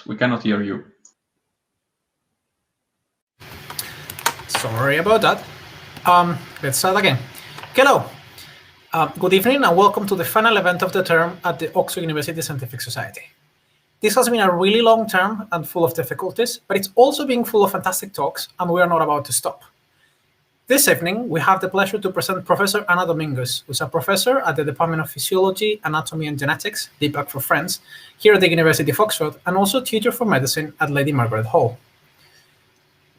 We cannot hear you. Sorry about that. Let's start again. Hello. Good evening and welcome to the final event of the term at the Oxford University Scientific Society. This has been a really long term and full of difficulties, but it's also been full of fantastic talks, and we are not about to stop. This evening, we have the pleasure to present Professor Anna Domingos, who's a professor at the Department of Physiology, Anatomy and Genetics, DPAC for friends, here at the University of Oxford, and also tutor for medicine at Lady Margaret Hall.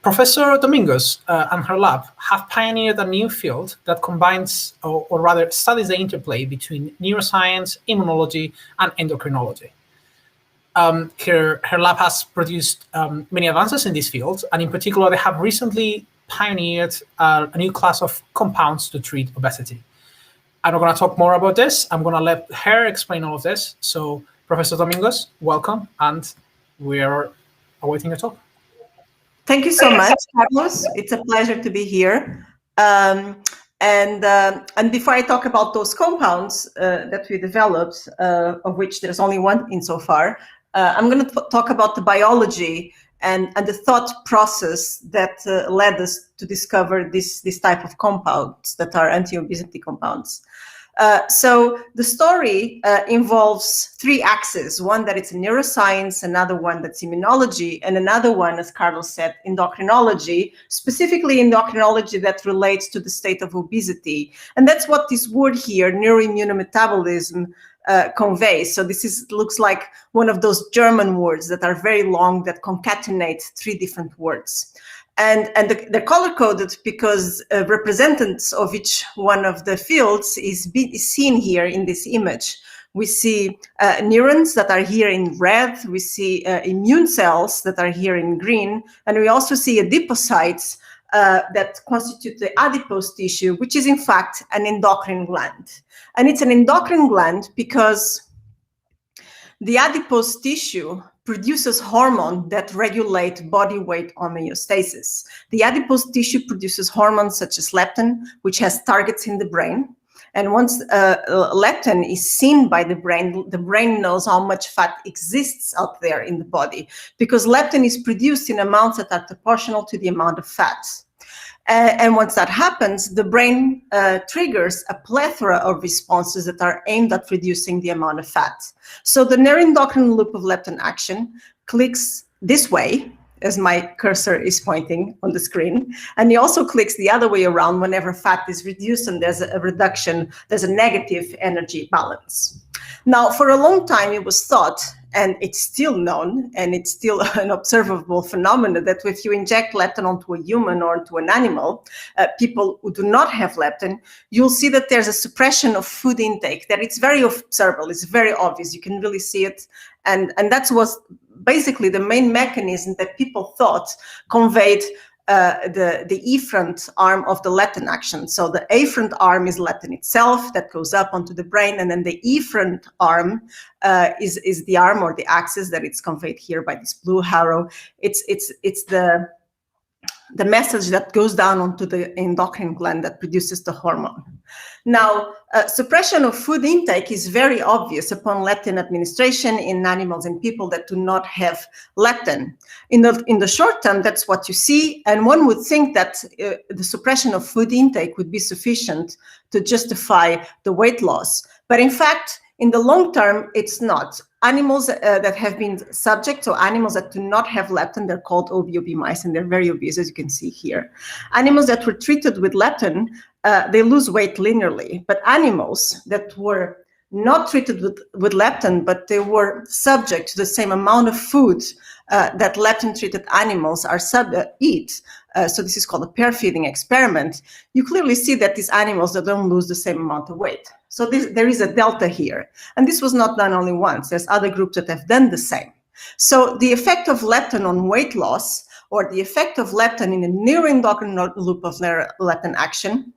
Professor Domingos and her lab have pioneered a new field that combines, or rather studies the interplay between neuroscience, immunology, and endocrinology. Her lab has produced many advances in these fields, and in particular, they have recently pioneered a new class of compounds to treat obesity. I'm not going to talk more about this. I'm going to let her explain all of this. So, Professor Domingos, welcome, and we are awaiting your talk. Thank you so much, Carlos. It's a pleasure to be here. And before I talk about those compounds that we developed, of which there's only one insofar, I'm going to talk about the biology and the thought process that led us to discover this type of compounds that are anti-obesity compounds. So the story involves three axes: one that it's neuroscience, another one that's immunology, and another one, as Carlos said, endocrinology, specifically endocrinology that relates to the state of obesity. And that's what this word here, neuroimmunometabolism, conveys. So this looks like one of those German words that are very long that concatenate three different words. And they're color-coded because representatives of each one of the fields is seen here in this image. We see neurons that are here in red, we see immune cells that are here in green, and we also see adipocytes that constitute the adipose tissue, which is in fact an endocrine gland. And it's an endocrine gland because the adipose tissue produces hormones that regulate body weight homeostasis. The adipose tissue produces hormones such as leptin, which has targets in the brain. And once leptin is seen by the brain knows how much fat exists out there in the body, because leptin is produced in amounts that are proportional to the amount of fat. And once that happens, the brain triggers a plethora of responses that are aimed at reducing the amount of fat. So the neuroendocrine loop of leptin action clicks this way, as my cursor is pointing on the screen, and it also clicks the other way around whenever fat is reduced and there's a reduction, there's a negative energy balance. Now, for a long time, it was thought, and it's still known, and it's still an observable phenomenon, that if you inject leptin onto a human or onto an animal, people who do not have leptin, you'll see that there's a suppression of food intake, that it's very observable, it's very obvious, you can really see it, and that was basically the main mechanism that people thought conveyed the efferent arm of the leptin action. So the afferent arm is leptin itself that goes up onto the brain, and then the efferent arm is the arm or the axis that it's conveyed here by this blue arrow. It's the message that goes down onto the endocrine gland that produces the hormone. Now, suppression of food intake is very obvious upon leptin administration in animals and people that do not have leptin. In the short term, that's what you see, and one would think that the suppression of food intake would be sufficient to justify the weight loss. But in fact, in the long term, it's not. Animals that have been subject, so animals that do not have leptin, they're called OB mice, and they're very obese, as you can see here. Animals that were treated with leptin, they lose weight linearly. But animals that were not treated with leptin, but they were subject to the same amount of food that leptin-treated animals eat, so this is called a pair feeding experiment, you clearly see that these animals that don't lose the same amount of weight. So there is a delta here. And this was not done only once. There's other groups that have done the same. So the effect of leptin on weight loss, or the effect of leptin in the neuroendocrine loop of leptin action,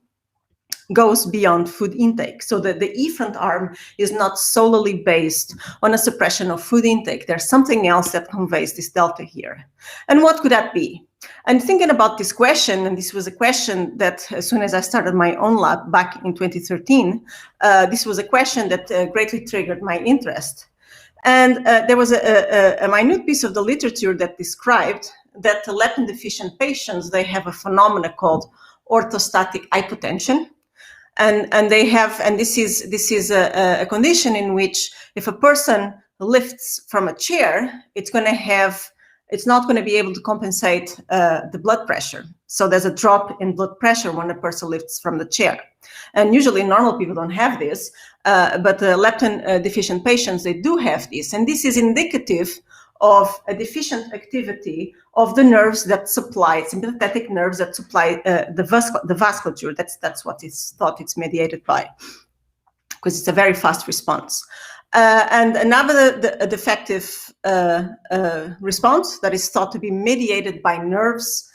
goes beyond food intake. So the efferent arm is not solely based on a suppression of food intake. There's something else that conveys this delta here. And what could that be? And thinking about this question, and this was a question that as soon as I started my own lab back in 2013, this was a question that greatly triggered my interest. And there was a minute piece of the literature that described that the leptin deficient patients, they have a phenomena called orthostatic hypotension. And they have, and this is a condition in which if a person lifts from a chair, it's not going to be able to compensate the blood pressure. So there's a drop in blood pressure when a person lifts from the chair. And usually normal people don't have this, but the leptin deficient patients, they do have this. And this is indicative of a deficient activity of the nerves that supply, sympathetic nerves that supply the vasculature. That's what it's thought it's mediated by, because it's a very fast response. And another defective response that is thought to be mediated by nerves,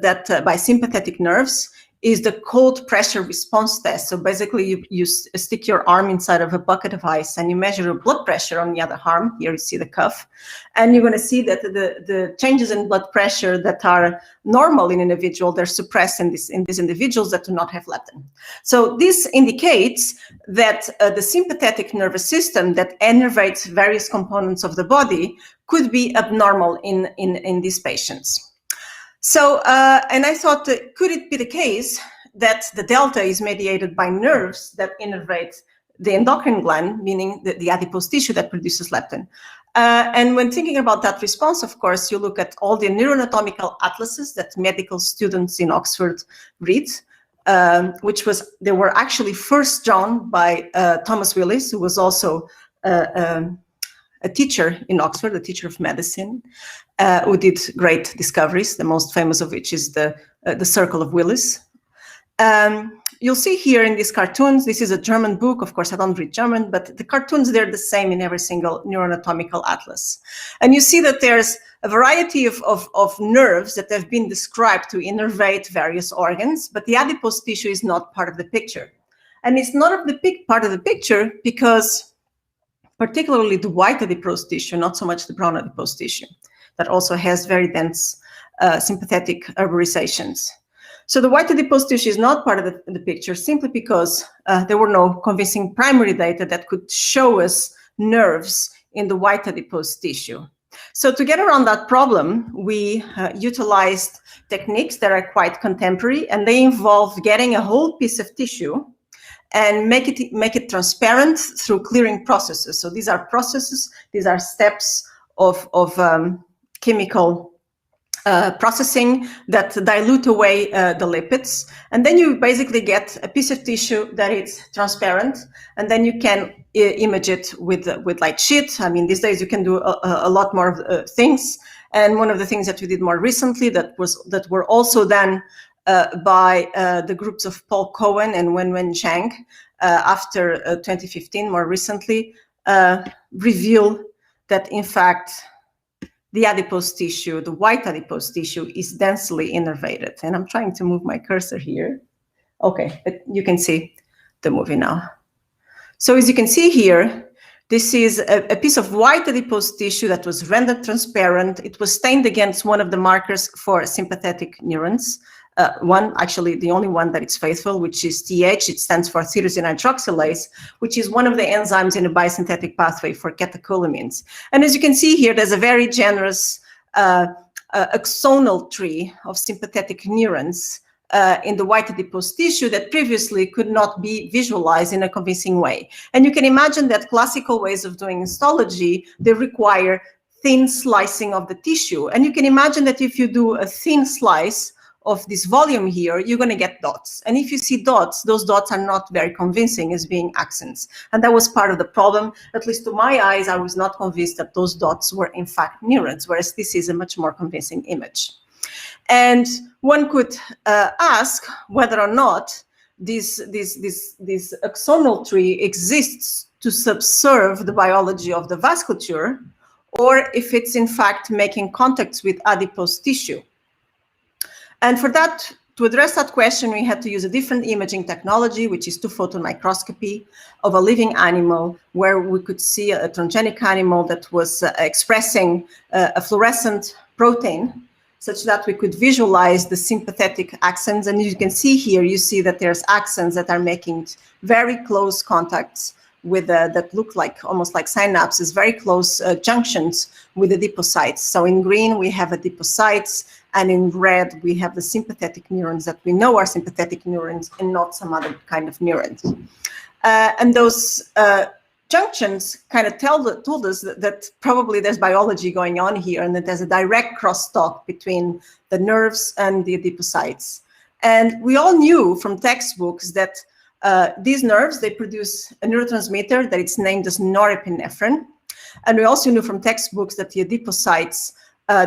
by sympathetic nerves, is the cold pressure response test. So basically you stick your arm inside of a bucket of ice and you measure your blood pressure on the other arm. Here you see the cuff, and you're going to see that the changes in blood pressure that are normal in an individual, they're suppressed in these individuals that do not have leptin. So this indicates that the sympathetic nervous system that innervates various components of the body could be abnormal in these patients. So, and I thought, could it be the case that the delta is mediated by nerves that innervate the endocrine gland, meaning the adipose tissue that produces leptin? And when thinking about that response, of course, you look at all the neuroanatomical atlases that medical students in Oxford read, they were actually first drawn by Thomas Willis, who was also a teacher in Oxford, a teacher of medicine, who did great discoveries, the most famous of which is the Circle of Willis. You'll see here in these cartoons, this is a German book. Of course, I don't read German, but the cartoons, they're the same in every single neuroanatomical atlas. And you see that there's a variety of nerves that have been described to innervate various organs, but the adipose tissue is not part of the picture. And it's not part of the picture because particularly the white adipose tissue, not so much the brown adipose tissue, that also has very dense sympathetic arborizations. So the white adipose tissue is not part of the picture simply because there were no convincing primary data that could show us nerves in the white adipose tissue. So to get around that problem, we utilized techniques that are quite contemporary, and they involve getting a whole piece of tissue and make it transparent through clearing processes. So these are processes, these are steps of chemical processing that dilute away the lipids. And then you basically get a piece of tissue that is transparent, and then you can image it with light sheet. I mean, these days you can do a lot more things. And one of the things that we did more recently that were also done by the groups of Paul Cohen and Wenwen Zhang after 2015, more recently, reveal that in fact the adipose tissue, the white adipose tissue, is densely innervated. And I'm trying to move my cursor here. Okay, but you can see the movie now. So as you can see here, this is a piece of white adipose tissue that was rendered transparent. It was stained against one of the markers for sympathetic neurons. Actually the only one that is faithful, which is TH. It stands for tyrosine hydroxylase, which is one of the enzymes in the biosynthetic pathway for catecholamines. And as you can see here, there's a very generous axonal tree of sympathetic neurons in the white adipose tissue that previously could not be visualized in a convincing way. And you can imagine that classical ways of doing histology, they require thin slicing of the tissue. And you can imagine that if you do a thin slice of this volume here, you're going to get dots. And if you see dots, those dots are not very convincing as being accents. And that was part of the problem. At least to my eyes, I was not convinced that those dots were in fact neurons, whereas this is a much more convincing image. And one could ask whether or not this axonal tree exists to subserve the biology of the vasculature, or if it's in fact making contacts with adipose tissue. And for that, to address that question, we had to use a different imaging technology, which is two-photon microscopy of a living animal, where we could see a transgenic animal that was expressing a fluorescent protein, such that we could visualize the sympathetic axons. And you can see here, you see that there's axons that are making very close contacts with that look like almost like synapses, very close junctions with the adipocytes. So in green we have adipocytes, and in red we have the sympathetic neurons that we know are sympathetic neurons and not some other kind of neurons. And those junctions kind of told us that probably there's biology going on here, and that there's a direct crosstalk between the nerves and the adipocytes. And we all knew from textbooks that these nerves, they produce a neurotransmitter that it's named as norepinephrine. And we also knew from textbooks that the adipocytes,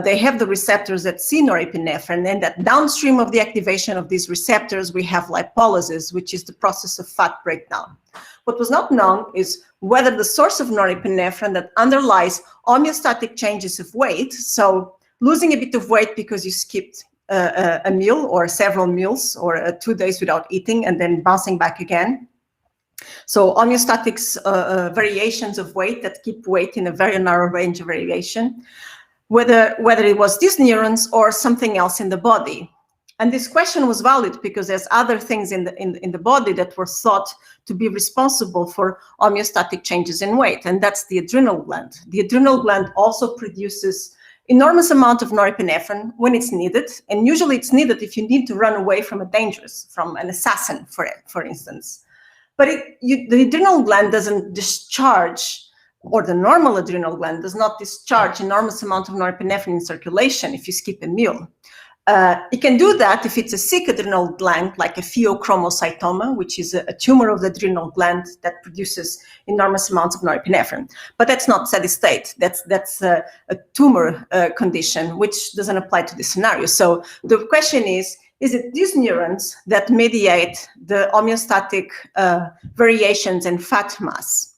they have the receptors that see norepinephrine, and that downstream of the activation of these receptors, we have lipolysis, which is the process of fat breakdown. What was not known is whether the source of norepinephrine that underlies homeostatic changes of weight, so losing a bit of weight because you skipped a meal or several meals or 2 days without eating and then bouncing back again. So homeostatics, variations of weight that keep weight in a very narrow range of variation, whether it was these neurons or something else in the body. And this question was valid because there's other things in the body that were thought to be responsible for homeostatic changes in weight, and that's the adrenal gland. The adrenal gland also produces enormous amount of norepinephrine when it's needed, and usually it's needed if you need to run away from from an assassin, for instance. But the adrenal gland doesn't discharge, or the normal adrenal gland does not discharge enormous amount of norepinephrine in circulation if you skip a meal. It can do that if it's a sick adrenal gland, like a pheochromocytoma, which is a tumor of the adrenal gland that produces enormous amounts of norepinephrine. But that's not steady state. That's a tumor condition, which doesn't apply to this scenario. So the question is it these neurons that mediate the homeostatic variations in fat mass?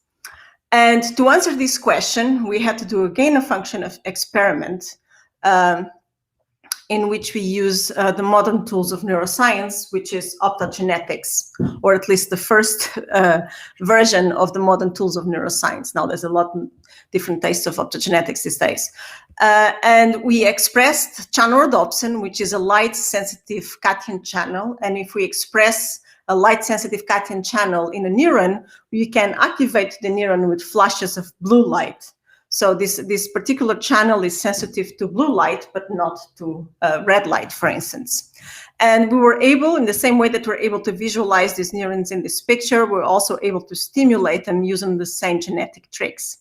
And to answer this question, we had to do a gain-of-function experiment in which we use the modern tools of neuroscience, which is optogenetics, or at least the first version of the modern tools of neuroscience. Now there's a lot of different tastes of optogenetics these days. And we expressed channelrhodopsin, which is a light-sensitive cation channel. And if we express a light-sensitive cation channel in a neuron, we can activate the neuron with flashes of blue light. So this particular channel is sensitive to blue light, but not to red light, for instance. And we were able, in the same way that we're able to visualize these neurons in this picture, we're also able to stimulate them using the same genetic tricks.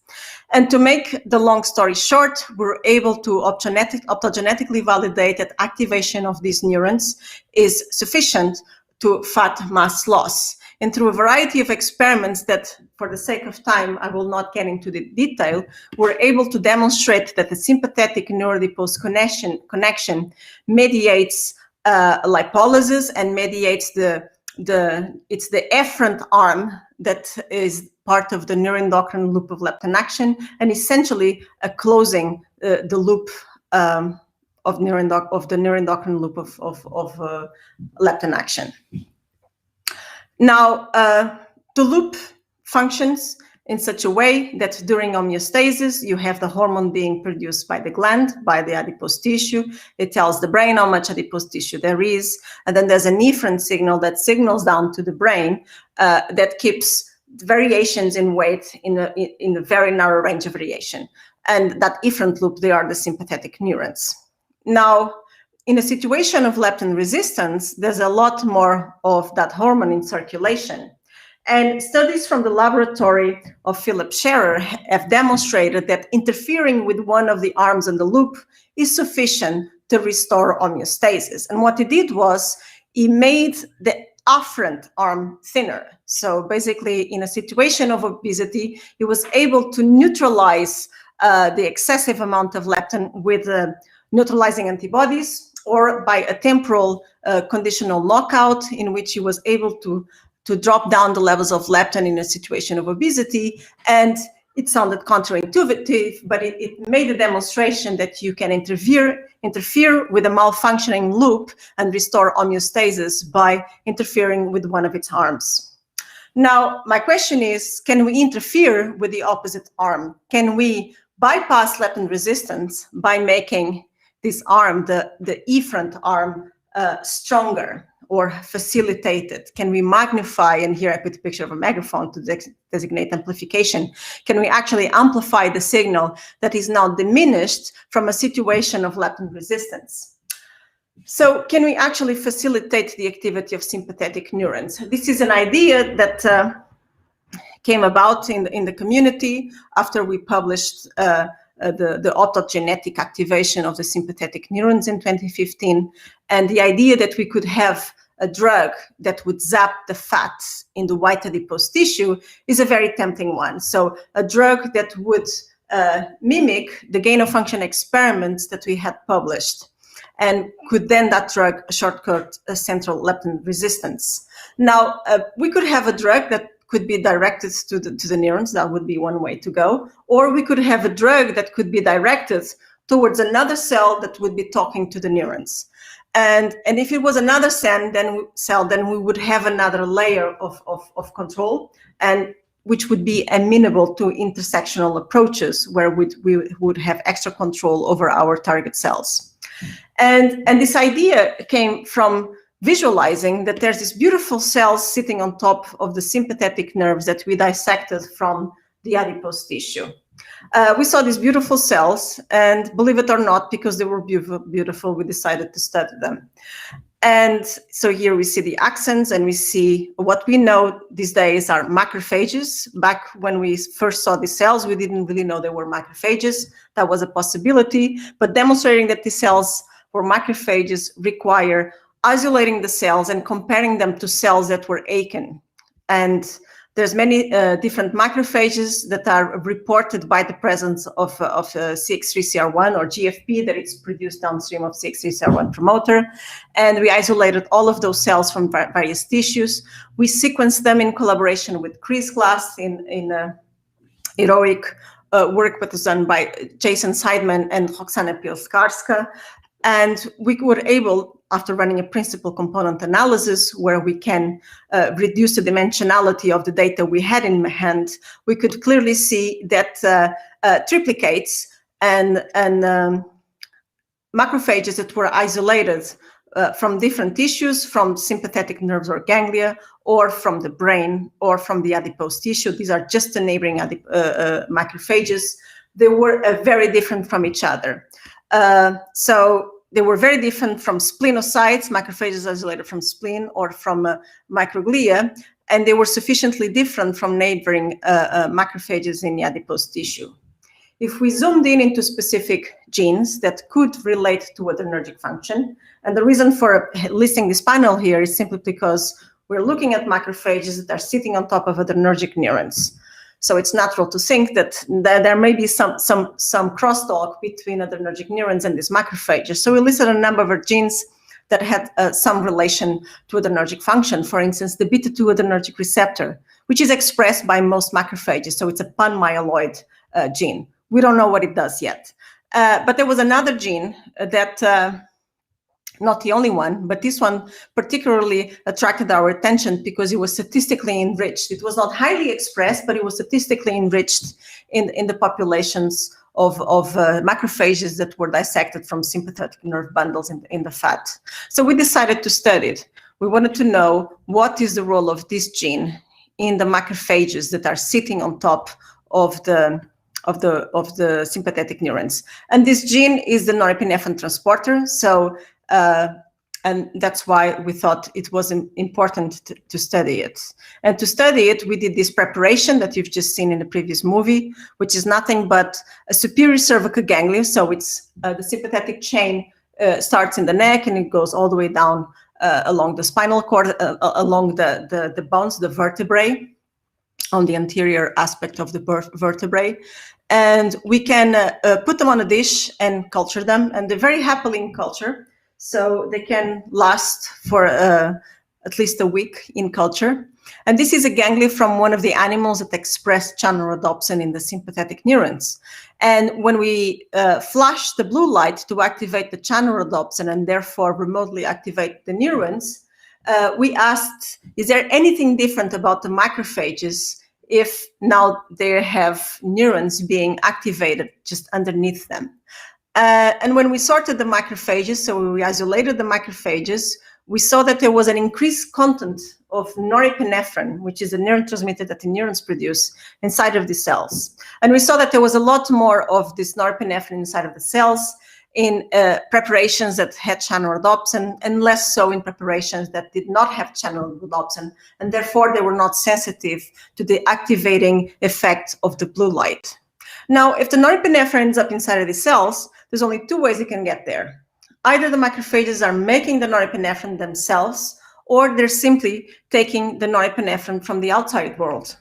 And to make the long story short, we're able to optogenetically validate that activation of these neurons is sufficient to fat mass loss. And through a variety of experiments that, for the sake of time, I will not get into the detail, we're able to demonstrate that the sympathetic neuro-adipose connection mediates lipolysis and mediates it's the efferent arm that is part of the neuroendocrine loop of leptin action, and essentially closing the loop of the neuroendocrine loop of leptin action. Now, the loop functions in such a way that during homeostasis, you have the hormone being produced by the gland, by the adipose tissue. It tells the brain how much adipose tissue there is. And then there's an efferent signal that signals down to the brain that keeps variations in weight in a very narrow range of variation. And that efferent loop, they are the sympathetic neurons. Now, in a situation of leptin resistance, there's a lot more of that hormone in circulation. And studies from the laboratory of Philip Scherer have demonstrated that interfering with one of the arms in the loop is sufficient to restore homeostasis. And what he did was he made the afferent arm thinner. So basically, in a situation of obesity, he was able to neutralize the excessive amount of leptin with neutralizing antibodies, or by a temporal conditional knockout, in which he was able to drop down the levels of leptin in a situation of obesity. And it sounded counterintuitive, but it made a demonstration that you can interfere with a malfunctioning loop and restore homeostasis by interfering with one of its arms. Now, my question is, can we interfere with the opposite arm? Can we bypass leptin resistance by making this arm, the efferent arm, stronger? or facilitate it? Can we magnify, and here I put a picture of a megaphone to designate amplification, can we actually amplify the signal that is now diminished from a situation of leptin resistance? So can we actually facilitate the activity of sympathetic neurons? This is an idea that came about in the community after we published the autogenetic activation of the sympathetic neurons in 2015, and the idea that we could have a drug that would zap the fats in the white adipose tissue is a very tempting one. So a drug that would mimic the gain-of-function experiments that we had published, and could then that drug shortcut central leptin resistance. Now, we could have a drug that could be directed to the neurons. That would be one way to go. Or we could have a drug that could be directed towards another cell that would be talking to the neurons. And if it was another cell, then we would have another layer of control, and which would be amenable to intersectional approaches where we would have extra control over our target cells. And this idea came from visualizing that there's this beautiful cells sitting on top of the sympathetic nerves that we dissected from the adipose tissue. We saw these beautiful cells, and believe it or not, because they were beautiful, we decided to study them. And so here we see the axons, and we see what we know these days are macrophages. Back when we first saw these cells, we didn't really know they were macrophages. That was a possibility, but demonstrating that these cells were macrophages require isolating the cells and comparing them to cells that were aching. And there's many different macrophages that are reported by the presence of CX3CR1 or GFP, that it's produced downstream of CX3CR1 promoter. And we isolated all of those cells from various tissues. We sequenced them in collaboration with Chris Glass in heroic work that was done by Jason Seidman and Roxana Pielskarska. And we were able, after running a principal component analysis where we can reduce the dimensionality of the data we had in hand, we could clearly see that triplicates and macrophages that were isolated from different tissues, from sympathetic nerves or ganglia, or from the brain, or from the adipose tissue. These are just the neighboring macrophages. They were very different from each other. So they were very different from splenocytes, macrophages isolated from spleen, or from microglia, and they were sufficiently different from neighboring macrophages in the adipose tissue. If we zoomed in into specific genes that could relate to adrenergic function, and the reason for listing this panel here is simply because we're looking at macrophages that are sitting on top of adrenergic neurons. So it's natural to think that there may be some crosstalk between adrenergic neurons and these macrophages. So we listed a number of genes that had some relation to adrenergic function. For instance, the beta-2 adrenergic receptor, which is expressed by most macrophages. So it's a pan-myeloid gene. We don't know what it does yet. But there was another gene that, not the only one, but this one particularly attracted our attention because it was statistically enriched. It was not highly expressed, but it was statistically enriched in the populations of macrophages that were dissected from sympathetic nerve bundles in the fat. So we decided to study it. We wanted to know what is the role of this gene in the macrophages that are sitting on top of the sympathetic neurons. And this gene is the norepinephrine transporter. So and that's why we thought it was important to study it. And to study it, we did this preparation that you've just seen in the previous movie, which is nothing but a superior cervical ganglia. So it's the sympathetic chain starts in the neck and it goes all the way down along the spinal cord, along the bones, the vertebrae, on the anterior aspect of the vertebrae. And we can put them on a dish and culture them, and they're very happily in culture. So they can last for at least a week in culture. And this is a ganglia from one of the animals that express channel rhodopsin in the sympathetic neurons. And when we flash the blue light to activate the channel rhodopsin and therefore remotely activate the neurons, we asked, is there anything different about the macrophages if now they have neurons being activated just underneath them? And when we sorted the macrophages, so we isolated the macrophages, we saw that there was an increased content of norepinephrine, which is a neurotransmitter that the neurons produce inside of the cells. And we saw that there was a lot more of this norepinephrine inside of the cells in preparations that had channel rhodopsin, and less so in preparations that did not have channel rhodopsin, and therefore they were not sensitive to the activating effect of the blue light. Now, if the norepinephrine ends up inside of the cells, there's only two ways it can get there. Either the macrophages are making the norepinephrine themselves, or they're simply taking the norepinephrine from the outside world.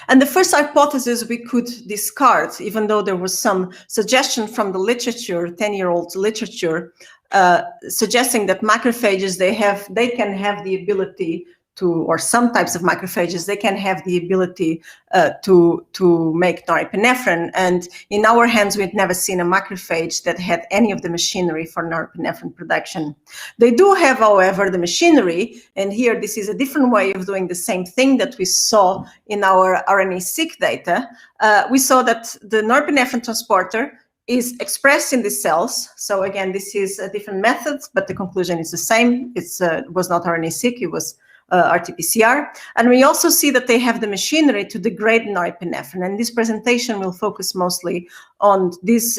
And the first hypothesis we could discard, even though there was some suggestion from the literature, 10-year-old literature, suggesting that macrophages, they can have the ability to, or some types of macrophages, they can have the ability to make norepinephrine. And in our hands, we'd never seen a macrophage that had any of the machinery for norepinephrine production. They do have, however, the machinery, and here this is a different way of doing the same thing that we saw in our RNA-seq data. We saw that the norepinephrine transporter is expressed in the cells. So again, this is a different method, but the conclusion is the same. It was not RNA-seq, it was RT-PCR. And we also see that they have the machinery to degrade norepinephrine. And this presentation will focus mostly on this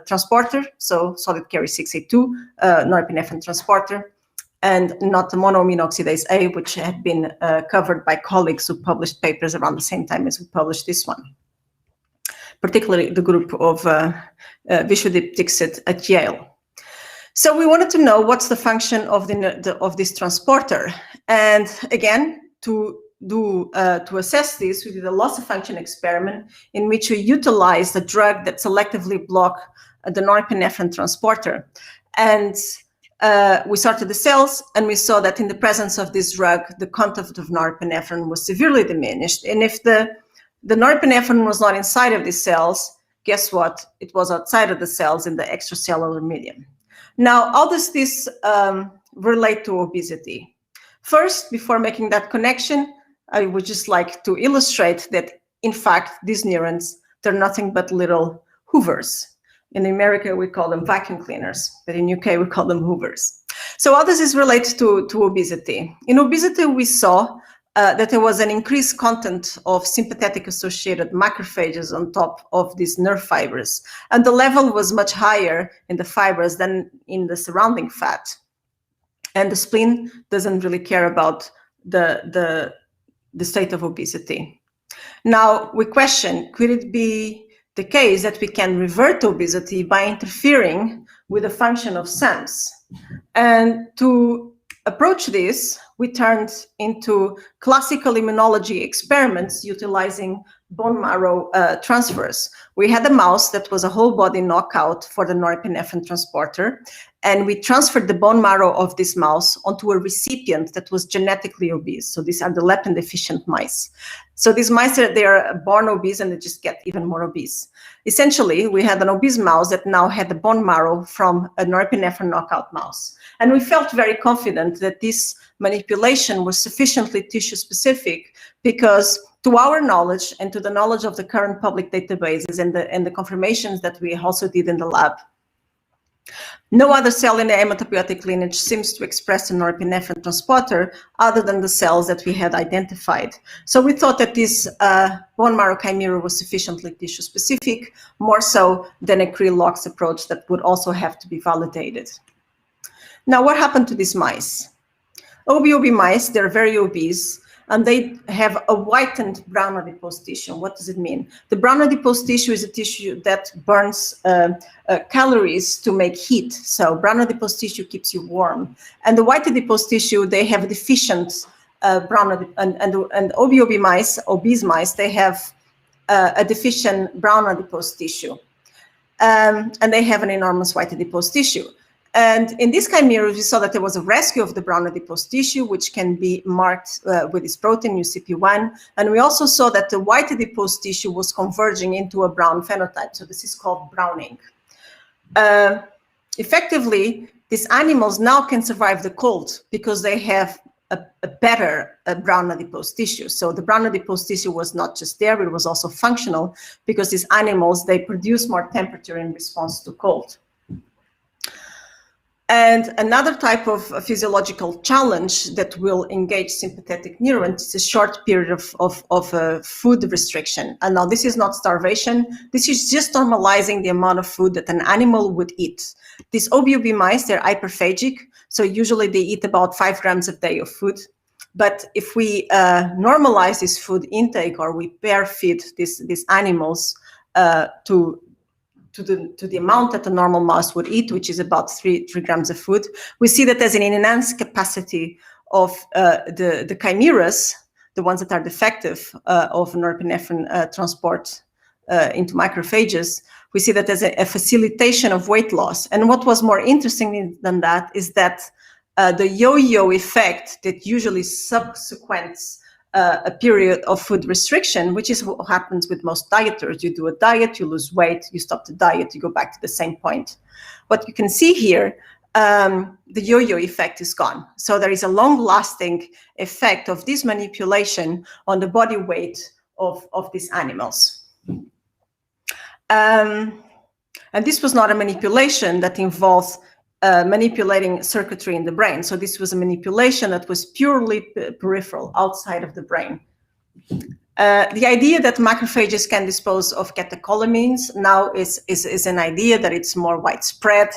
transporter, so solid carrier 6A2 norepinephrine transporter, and not the monoamine oxidase A, which had been covered by colleagues who published papers around the same time as we published this one, particularly the group of Vishwadip Dixit at Yale. So we wanted to know what's the function of this transporter, and again, to assess this, we did a loss of function experiment in which we utilized a drug that selectively blocked the norepinephrine transporter, and we sorted the cells, and we saw that in the presence of this drug, the content of norepinephrine was severely diminished, and if the norepinephrine was not inside of the cells, guess what? It was outside of the cells in the extracellular medium. Now, how does this relate to obesity? First, before making that connection, I would just like to illustrate that, in fact, these neurons, they're nothing but little hoovers. In America, we call them vacuum cleaners, but in UK, we call them hoovers. So how does this relate to obesity? In obesity, we saw that there was an increased content of sympathetic associated macrophages on top of these nerve fibers. And the level was much higher in the fibers than in the surrounding fat. And the spleen doesn't really care about the state of obesity. Now, we question, could it be the case that we can revert obesity by interfering with the function of SAMs? And to approach this, we turned into classical immunology experiments utilizing bone marrow transfers. We had a mouse that was a whole body knockout for the norepinephrine transporter, and we transferred the bone marrow of this mouse onto a recipient that was genetically obese. So these are the leptin deficient mice. So these mice, they are born obese and they just get even more obese. Essentially, we had an obese mouse that now had the bone marrow from a norepinephrine knockout mouse. And we felt very confident that this manipulation was sufficiently tissue specific because, to our knowledge and to the knowledge of the current public databases and the confirmations that we also did in the lab, no other cell in the hematopoietic lineage seems to express a norepinephrine transporter other than the cells that we had identified. So we thought that this bone marrow chimera was sufficiently tissue specific, more so than a Cree-Lox approach that would also have to be validated. Now, what happened to these mice? OB mice, they're very obese, and they have a whitened brown adipose tissue. What does it mean? The brown adipose tissue is a tissue that burns calories to make heat. So brown adipose tissue keeps you warm. And the white adipose tissue, they have a deficient and OB mice, obese mice, they have a deficient brown adipose tissue. And they have an enormous white adipose tissue. And in this chimera, we saw that there was a rescue of the brown adipose tissue, which can be marked with this protein, UCP1. And we also saw that the white adipose tissue was converging into a brown phenotype. So this is called browning. Effectively, these animals now can survive the cold because they have a better brown adipose tissue. So the brown adipose tissue was not just there, but it was also functional because these animals, they produce more temperature in response to cold. And another type of physiological challenge that will engage sympathetic neurons is a short period of food restriction. And now this is not starvation. This is just normalizing the amount of food that an animal would eat. These OBOB mice, they're hyperphagic. So usually they eat about 5 grams a day of food. But if we normalize this food intake, or we pair feed these animals to the amount that a normal mouse would eat, which is about 3 grams of food, we see that there's an enhanced capacity of the chimeras, the ones that are defective of norepinephrine transport into macrophages. We see that there's a facilitation of weight loss. And what was more interesting than that is that the yo-yo effect that usually subsequents a period of food restriction, which is what happens with most dieters. You do a diet, you lose weight, you stop the diet, you go back to the same point. What you can see here, the yo-yo effect is gone. So there is a long-lasting effect of this manipulation on the body weight of these animals. And this was not a manipulation that involves manipulating circuitry in the brain. So this was a manipulation that was purely peripheral, outside of the brain. The idea that macrophages can dispose of catecholamines now is an idea that it's more widespread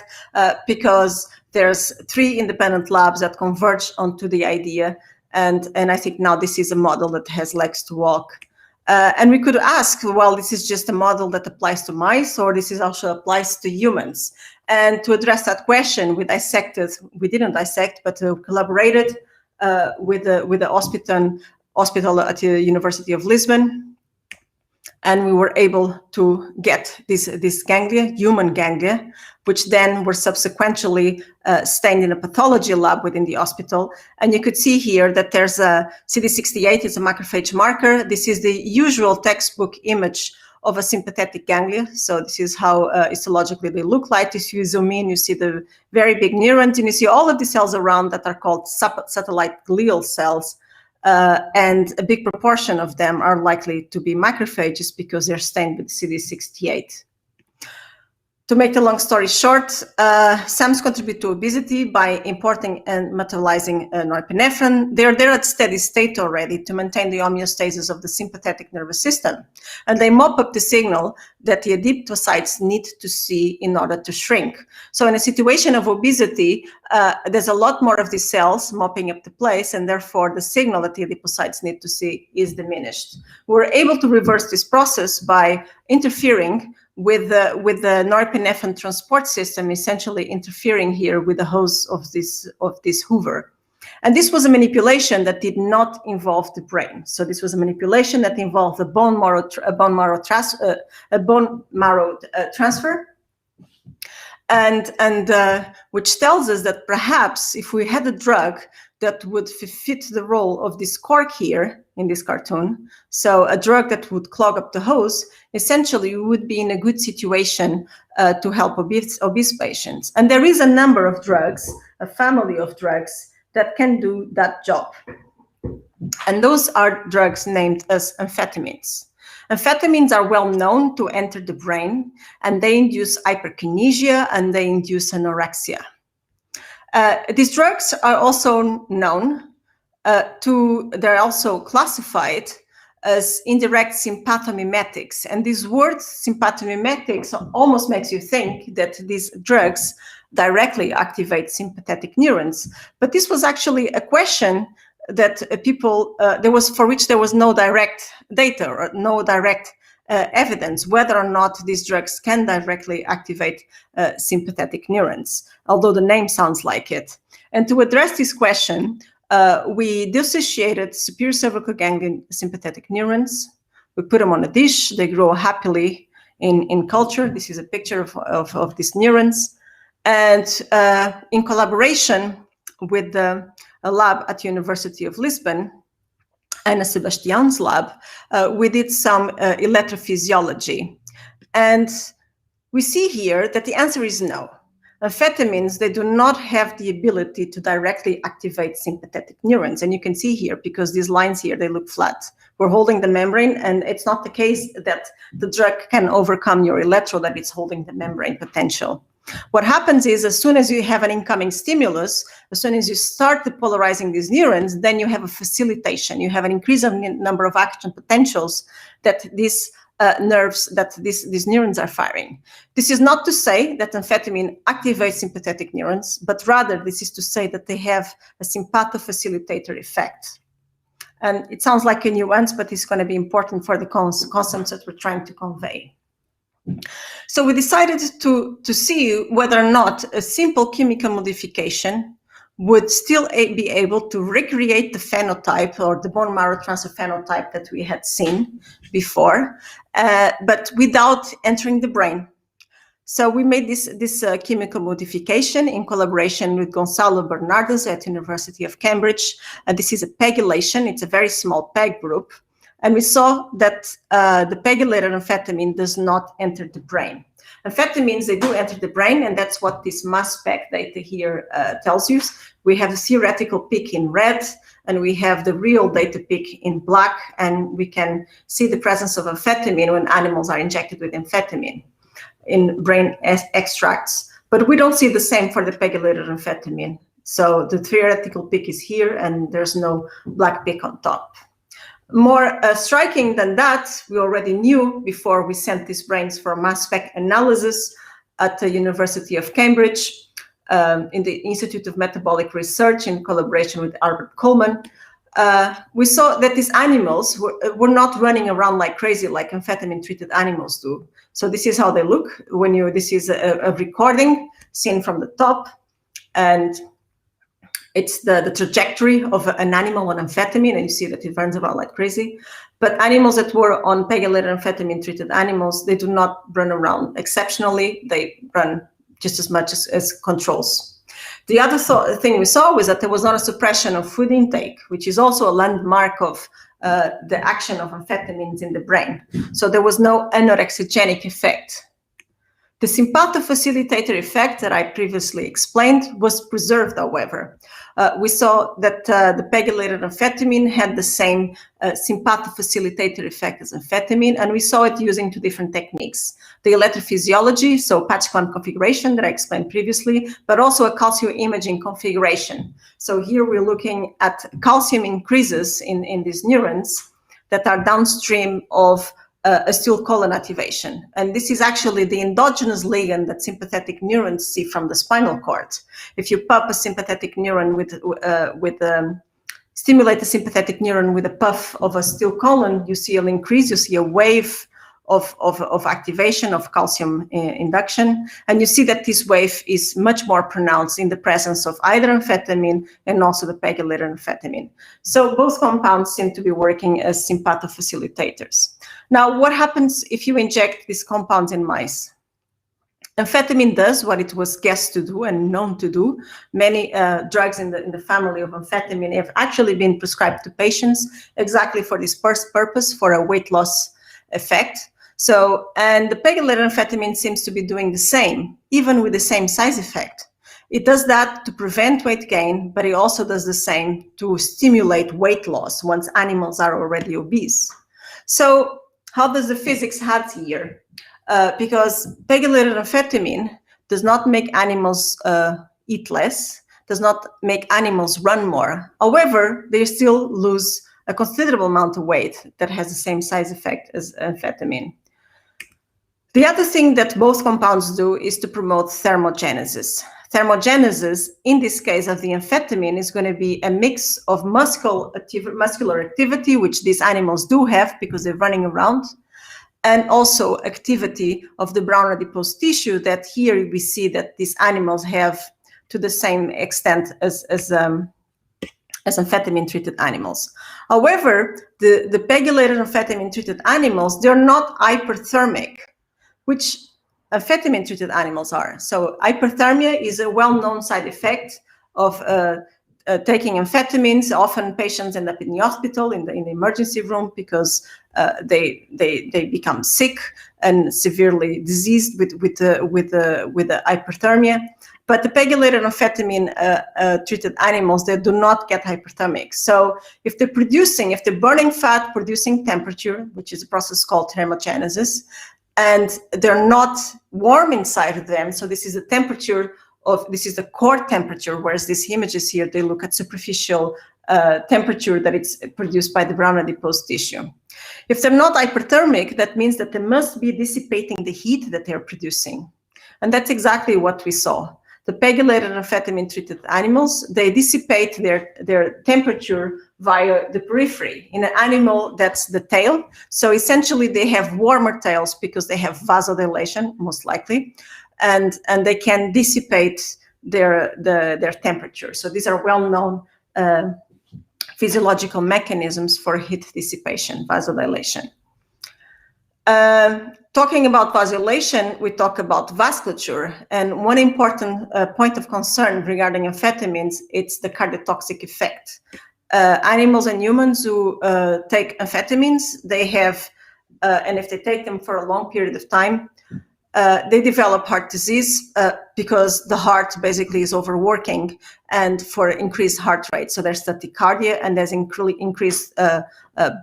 because there's 3 independent labs that converge onto the idea. And I think now this is a model that has legs to walk. And we could ask, well, this is just a model that applies to mice, or this is also applies to humans. And to address that question, we didn't dissect, but collaborated with the hospital at the University of Lisbon. And we were able to get this ganglia, human ganglia, which then were subsequently stained in a pathology lab within the hospital. And you could see here that there's a CD68, it's a macrophage marker. This is the usual textbook image of a sympathetic ganglia. So this is how histologically they look like. If you zoom in, you see the very big neurons, and you see all of the cells around that are called satellite glial cells. And a big proportion of them are likely to be macrophages because they're stained with CD68. To make the long story short, SAMs contribute to obesity by importing and metabolizing norepinephrine. They're there at steady state already to maintain the homeostasis of the sympathetic nervous system. And they mop up the signal that the adipocytes need to see in order to shrink. So in a situation of obesity, there's a lot more of these cells mopping up the place, and therefore the signal that the adipocytes need to see is diminished. We're able to reverse this process by interfering with the norepinephrine transport system, essentially interfering here with the hose of this Hoover. And this was a manipulation that did not involve the brain. So this was a manipulation that involved a bone marrow transfer, and which tells us that perhaps if we had a drug that would fit the role of this cork here in this cartoon, so a drug that would clog up the hose, essentially we would be in a good situation to help obese patients. And there is a number of drugs, a family of drugs that can do that job. And those are drugs named as amphetamines. Amphetamines are well known to enter the brain, and they induce hyperkinesia and they induce anorexia. These drugs are also known they're also classified as indirect sympathomimetics. And this word sympathomimetics almost makes you think that these drugs directly activate sympathetic neurons. But this was actually a question that for which there was no direct data or no direct evidence whether or not these drugs can directly activate sympathetic neurons, although the name sounds like it. And to address this question, we dissociated superior cervical ganglion sympathetic neurons. We put them on a dish. They grow happily in culture. This is a picture of these neurons. And in collaboration with a lab at the University of Lisbon, and Sebastian's lab, we did some electrophysiology. And we see here that the answer is no. Amphetamines, they do not have the ability to directly activate sympathetic neurons. And you can see here, because these lines here, they look flat. We're holding the membrane, and it's not the case that the drug can overcome your electrode, that it's holding the membrane potential. What happens is, as soon as you have an incoming stimulus, as soon as you start depolarizing these neurons, then you have a facilitation. You have an increase of number of action potentials that these these neurons are firing. This is not to say that amphetamine activates sympathetic neurons, but rather this is to say that they have a sympathofacilitator effect. And it sounds like a nuance, but it's going to be important for the concepts that we're trying to convey. So we decided to see whether or not a simple chemical modification would still be able to recreate the phenotype or the bone marrow transfer phenotype that we had seen before, but without entering the brain. So we made this chemical modification in collaboration with Gonçalo Bernardes at University of Cambridge. This is a pegylation. It's a very small PEG group. And we saw that the pegylated amphetamine does not enter the brain. Amphetamines, they do enter the brain, and that's what this mass spec data here tells you. We have the theoretical peak in red, and we have the real data peak in black, and we can see the presence of amphetamine when animals are injected with amphetamine in brain extracts. But we don't see the same for the pegylated amphetamine. So the theoretical peak is here, and there's no black peak on top. More striking than that, we already knew before we sent these brains for mass spec analysis at the University of Cambridge in the Institute of Metabolic Research in collaboration with Albert Coleman. We saw that these animals were not running around like crazy like amphetamine-treated animals do. So this is how they look. This is a recording seen from the top, and it's the trajectory of an animal on amphetamine, and you see that it runs around like crazy. But animals that were on pegylated amphetamine-treated animals, they do not run around exceptionally. They run just as much as controls. The other thing we saw was that there was not a suppression of food intake, which is also a landmark of the action of amphetamines in the brain. So there was no anorexigenic effect. The sympathofacilitator effect that I previously explained was preserved, however. We saw that the pegylated amphetamine had the same sympathofacilitator effect as amphetamine, and we saw it using two different techniques. The electrophysiology, so patch clamp configuration that I explained previously, but also a calcium imaging configuration. So here we're looking at calcium increases in these neurons that are downstream of acetylcholine activation. And this is actually the endogenous ligand that sympathetic neurons see from the spinal cord. If you pump a sympathetic neuron stimulate the sympathetic neuron with a puff of acetylcholine, you see an increase, you see a wave of activation of calcium induction. And you see that this wave is much more pronounced in the presence of either amphetamine and also the pegylated amphetamine. So both compounds seem to be working as sympathofacilitators. Now, what happens if you inject these compounds in mice? Amphetamine does what it was guessed to do and known to do. Many drugs in the family of amphetamine have actually been prescribed to patients exactly for this purpose, for a weight loss effect. So, and the pegylated amphetamine seems to be doing the same, even with the same side effect. It does that to prevent weight gain, but it also does the same to stimulate weight loss once animals are already obese. So how does the physics add here? Because pegylated amphetamine does not make animals eat less, does not make animals run more. However, they still lose a considerable amount of weight that has the same side effect as amphetamine. The other thing that both compounds do is to promote thermogenesis. Thermogenesis, in this case of the amphetamine, is going to be a mix of muscular activity, which these animals do have because they're running around, and also activity of the brown adipose tissue that here we see that these animals have to the same extent as amphetamine-treated animals. However, the pegylated amphetamine-treated animals, they're not hyperthermic, which amphetamine-treated animals are. So hyperthermia is a well-known side effect of taking amphetamines. Often patients end up in the hospital, in the emergency room, because they become sick and severely diseased with the hyperthermia. But the pegylated amphetamine treated animals, they do not get hyperthermic. So if they're burning fat, producing temperature, which is a process called thermogenesis, and they're not warm inside of them. So this is the temperature this is the core temperature, whereas these images here, they look at superficial temperature that it's produced by the brown adipose tissue. If they're not hyperthermic, that means that they must be dissipating the heat that they're producing. And that's exactly what we saw. The pegylated amphetamine treated animals, they dissipate their temperature via the periphery. In an animal, that's the tail. So essentially they have warmer tails because they have vasodilation, most likely, and they can dissipate their temperature. So these are well-known physiological mechanisms for heat dissipation, vasodilation. Talking about vasodilation, we talk about vasculature, and one important point of concern regarding amphetamines, it's the cardiotoxic effect. Animals and humans who take amphetamines, they have, and if they take them for a long period of time, they develop heart disease because the heart basically is overworking and for increased heart rate. So there's tachycardia and there's increased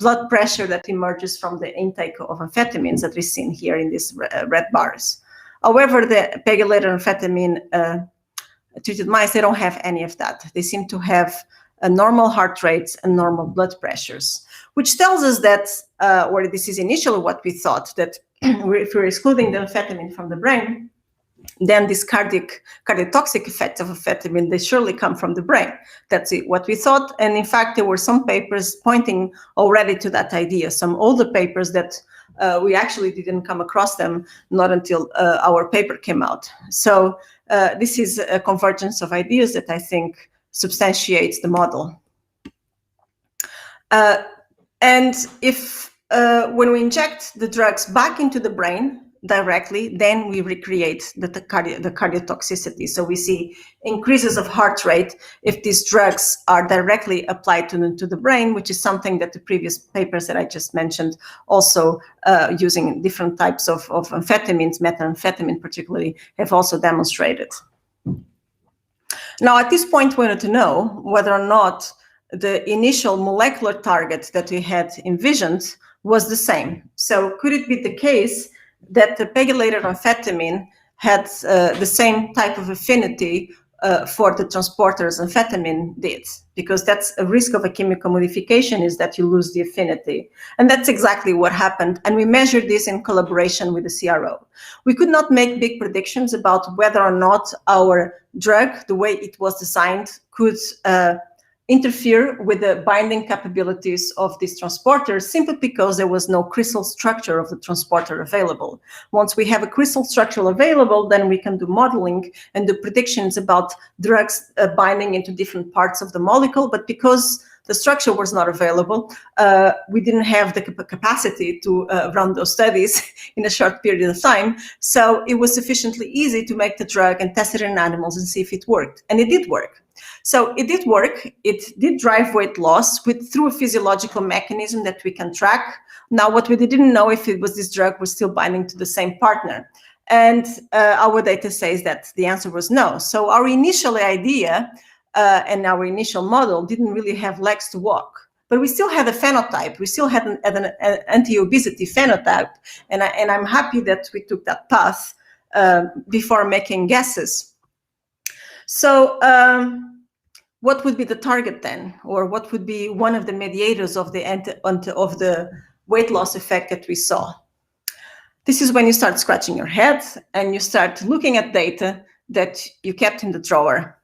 blood pressure that emerges from the intake of amphetamines that we've seen here in these red bars. However, the pegylated amphetamine treated mice, they don't have any of that. They seem to have normal heart rates and normal blood pressures, which tells us that, or this is initially what we thought, that if we're excluding the amphetamine from the brain, then this cardiotoxic effects of amphetamine, they surely come from the brain. That's what we thought. And in fact, there were some papers pointing already to that idea, some older papers that we actually didn't come across them, not until our paper came out. So this is a convergence of ideas that I think substantiates the model. And if when we inject the drugs back into the brain directly, then we recreate the cardiotoxicity. So we see increases of heart rate if these drugs are directly applied to the brain, which is something that the previous papers that I just mentioned, also using different types of amphetamines, methamphetamine particularly, have also demonstrated. Now, at this point, we wanted to know whether or not the initial molecular target that we had envisioned was the same. So could it be the case that the pegylated amphetamine had the same type of affinity for the transporters amphetamine did? Because that's a risk of a chemical modification, is that you lose the affinity. And that's exactly what happened. And we measured this in collaboration with the CRO. We could not make big predictions about whether or not our drug, the way it was designed, could interfere with the binding capabilities of these transporters, simply because there was no crystal structure of the transporter available. Once we have a crystal structure available, then we can do modeling and do predictions about drugs binding into different parts of the molecule. But because the structure was not available, we didn't have the capacity to run those studies in a short period of time. So it was sufficiently easy to make the drug and test it in animals and see if it worked. And it did work. So it did work. It did drive weight loss through a physiological mechanism that we can track. Now, what we didn't know if it was this drug was still binding to the same partner. And our data says that the answer was no. So our initial idea and our initial model didn't really have legs to walk. But we still had a phenotype. We still had an anti-obesity phenotype. And I'm happy that we took that path before making guesses. So what would be the target then? Or what would be one of the mediators of the weight loss effect that we saw? This is when you start scratching your head and you start looking at data that you kept in the drawer.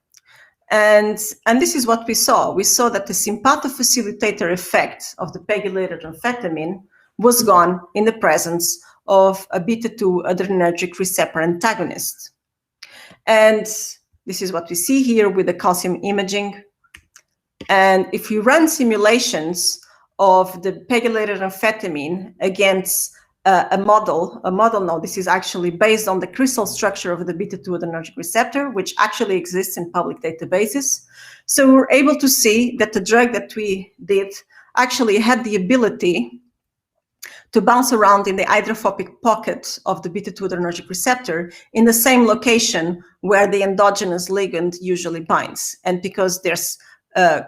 And this is what we saw. We saw that the sympathofacilitator effect of the pegylated amphetamine was gone in the presence of a beta-2 adrenergic receptor antagonist. And this is what we see here with the calcium imaging. And if we run simulations of the pegylated amphetamine against a model, no, this is actually based on the crystal structure of the beta-2 adrenergic receptor, which actually exists in public databases. So we're able to see that the drug that we did actually had the ability to bounce around in the hydrophobic pocket of the beta-2 adrenergic receptor in the same location where the endogenous ligand usually binds. And because there's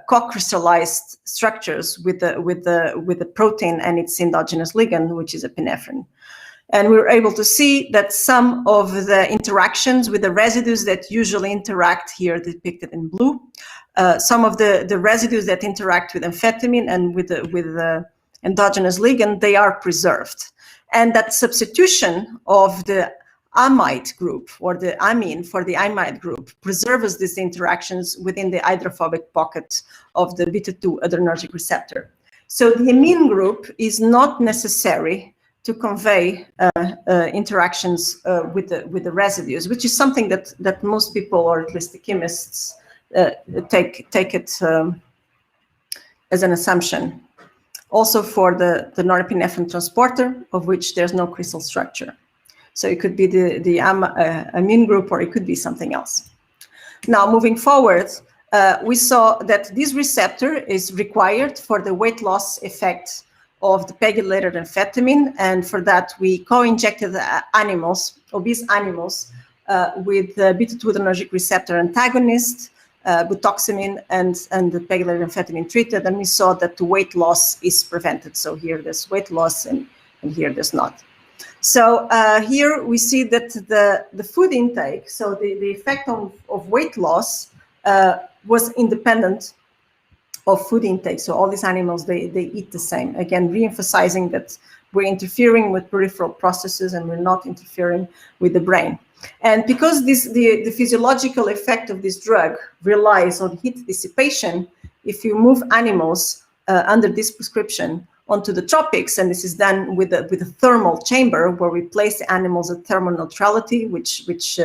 co-crystallized structures with the protein and its endogenous ligand, which is epinephrine. And we were able to see that some of the interactions with the residues that usually interact here depicted in blue, some of the residues that interact with amphetamine and with the endogenous ligand, they are preserved. And that substitution of the amide group or the amine for the imide group preserves these interactions within the hydrophobic pocket of the beta-2 adrenergic receptor. So the amine group is not necessary to convey interactions with the residues, which is something that most people, or at least the chemists, take it as an assumption. Also for the norepinephrine transporter, of which there's no crystal structure. So it could be the amine group, or it could be something else. Now, moving forward, we saw that this receptor is required for the weight loss effect of the pegylated amphetamine, and for that we co-injected animals, obese animals, with the beta-2 adrenergic receptor antagonist, butoxamine, and the pegylated amphetamine treated, and we saw that the weight loss is prevented. So here there's weight loss, and here there's not. So here we see that the food intake, so the effect of weight loss was independent of food intake. So all these animals, they eat the same. Again, re-emphasizing that we're interfering with peripheral processes and we're not interfering with the brain. And because the physiological effect of this drug relies on heat dissipation, if you move animals under this prescription onto the tropics, and this is done with a thermal chamber where we place the animals at thermal neutrality, which